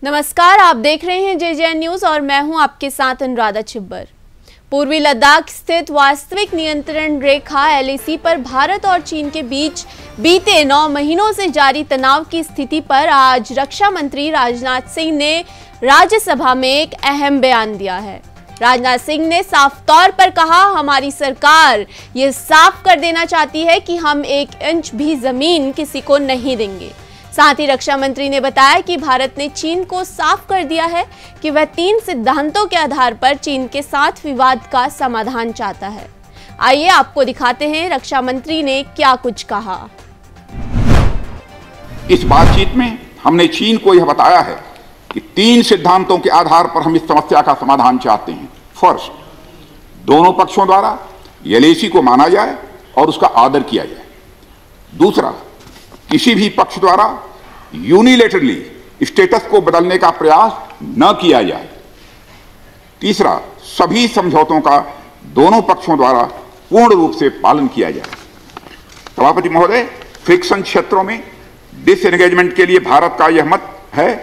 नमस्कार, आप देख रहे हैं JJN न्यूज और मैं हूं आपके साथ अनुराधा छिब्बर। पूर्वी लद्दाख स्थित वास्तविक नियंत्रण रेखा LAC पर भारत और चीन के बीच बीते 9 महीनों से जारी तनाव की स्थिति पर आज रक्षा मंत्री राजनाथ सिंह ने राज्यसभा में एक अहम बयान दिया है। राजनाथ सिंह ने साफ तौर पर कहा, हमारी सरकार ये साफ कर देना चाहती है कि हम 1 इंच भी जमीन किसी को नहीं देंगे। साथ ही रक्षा मंत्री ने बताया कि भारत ने चीन को साफ कर दिया है कि वह 3 सिद्धांतों के आधार पर चीन के साथ विवाद का समाधान चाहता है। आइए आपको दिखाते हैं रक्षा मंत्री ने क्या कुछ कहा। इस बातचीत में हमने चीन को यह बताया है कि 3 सिद्धांतों के आधार पर हम इस समस्या का समाधान चाहते हैं। फर्स्ट, दोनों पक्षों द्वारा LAC को माना जाए और उसका आदर किया जाए। दूसरा, किसी भी पक्ष द्वारा यूनिलेटरली स्टेटस को बदलने का प्रयास न किया जाए। तीसरा, सभी समझौतों का दोनों पक्षों द्वारा पूर्ण रूप से पालन किया जाए। सभापति महोदय, फ्रिक्शन क्षेत्रों में डिसएंगेजमेंट के लिए भारत का यह मत है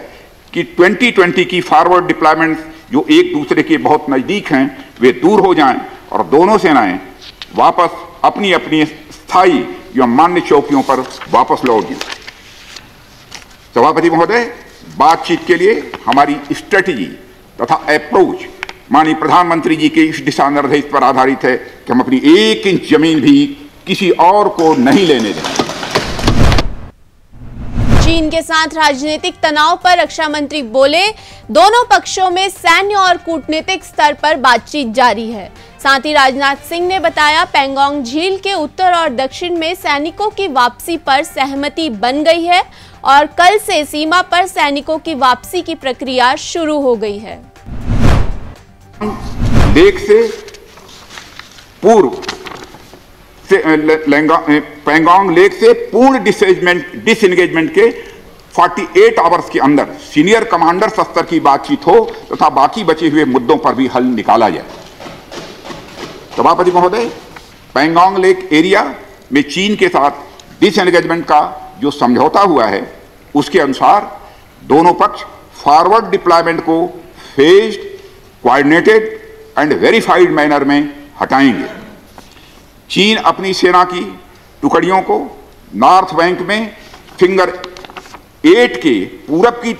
कि 2020 की फॉरवर्ड डिप्लॉयमेंट जो एक दूसरे के बहुत नजदीक हैं वे दूर हो जाएं और दोनों सेनाएं वापस अपनी अपनी स्थायी या मान्य चौकियों पर वापस लौट गई। सभापति महोदय, बातचीत के लिए हमारी स्ट्रेटेजी तथा अप्रोच माननीय प्रधानमंत्री जी के इस दिशा निर्देश पर आधारित है कि हम अपनी 1 इंच जमीन भी किसी और को नहीं लेने देंगे। चीन के साथ राजनीतिक तनाव पर रक्षा मंत्री बोले, दोनों पक्षों में सैन्य और कूटनीतिक स्तर पर बातचीत जारी है। साथ ही राजनाथ सिंह ने बताया, पैंगोंग झील के उत्तर और दक्षिण में सैनिकों की वापसी पर सहमति बन गई है और कल से सीमा पर सैनिकों की वापसी की प्रक्रिया शुरू हो गई है। लेक से पूर्व से पैंगोंग लेक से पूर्ण डिसएंगेजमेंट के 48 आवर्स के अंदर सीनियर कमांडर स्तर की बातचीत हो तथा बाकी बचे हुए मुद्दों पर भी हल निकाला जाए। सभापति महोदय, पैंगोंग लेक एरिया में चीन के साथ डिसएंगेजमेंट का जो समझौता हुआ है उसके अनुसार दोनों पक्ष फॉरवर्ड डिप्लॉयमेंट को phased, coordinated and verified manner में हटाएंगे। चीन अपनी सेना की टुकड़ियों को नॉर्थ बैंक में फिंगर 8 के पूरब की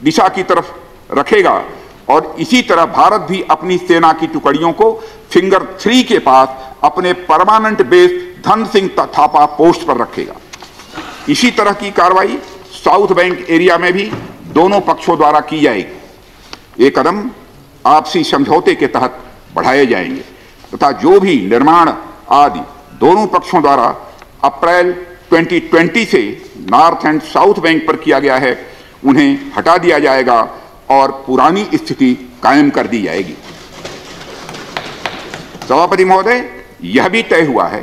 दिशा की तरफ रखेगा और इसी तरह भारत भी अपनी सेना की टुकड़ियों को फिंगर 3 के पास अपने permanent base Dhan Singh Thapa post पर रखेगा। इसी तरह की कार्रवाई साउथ बैंक एरिया में भी दोनों पक्षों द्वारा की जाएगी। ये कदम आपसी समझौते के तहत बढ़ाए जाएंगे तथा जो भी निर्माण आदि दोनों पक्षों द्वारा अप्रैल 2020 से नॉर्थ एंड साउथ बैंक पर किया गया है उन्हें हटा दिया जाएगा और पुरानी स्थिति कायम कर दी जाएगी। सभापति महोदय, यह भी तय हुआ है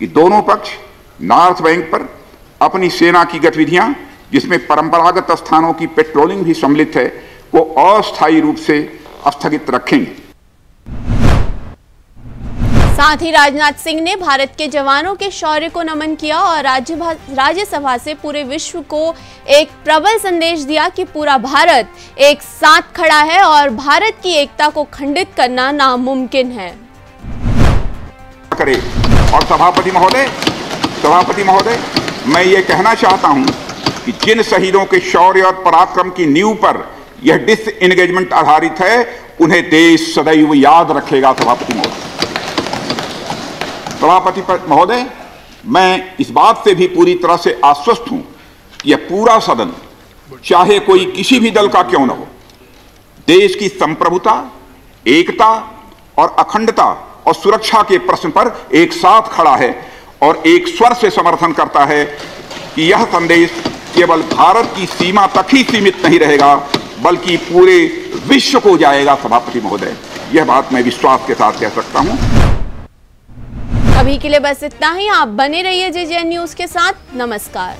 कि दोनों पक्ष नॉर्थ बैंक पर अपनी सेना की गतिविधियां, जिसमें परंपरागत स्थानों की पेट्रोलिंग भी सम्मिलित है, को अस्थायी रूप से स्थगित रखेंगे। साथ ही राजनाथ सिंह ने भारत के जवानों के शौर्य को नमन किया और राज्यसभा से पूरे विश्व को एक प्रबल संदेश दिया कि पूरा भारत एक साथ खड़ा है और भारत की एकता को खंडित करना नामुमकिन है। और सभापति महोदय, मैं ये कहना चाहता हूं कि जिन शहीदों के शौर्य और पराक्रम की नींव पर यह डिसएंगेजमेंट आधारित है उन्हें देश सदैव याद रखेगा। सभापति महोदय, मैं इस बात से भी पूरी तरह से आश्वस्त हूं कि यह पूरा सदन, चाहे कोई किसी भी दल का क्यों न हो, देश की संप्रभुता, एकता और अखंडता और सुरक्षा के प्रश्न पर एक साथ खड़ा है और एक स्वर से समर्थन करता है कि यह संदेश केवल भारत की सीमा तक ही सीमित नहीं रहेगा बल्कि पूरे विश्व को जाएगा। सभापति महोदय, यह बात मैं विश्वास के साथ कह सकता हूं। अभी के लिए बस इतना ही। आप बने रहिए JJN न्यूज के साथ। नमस्कार।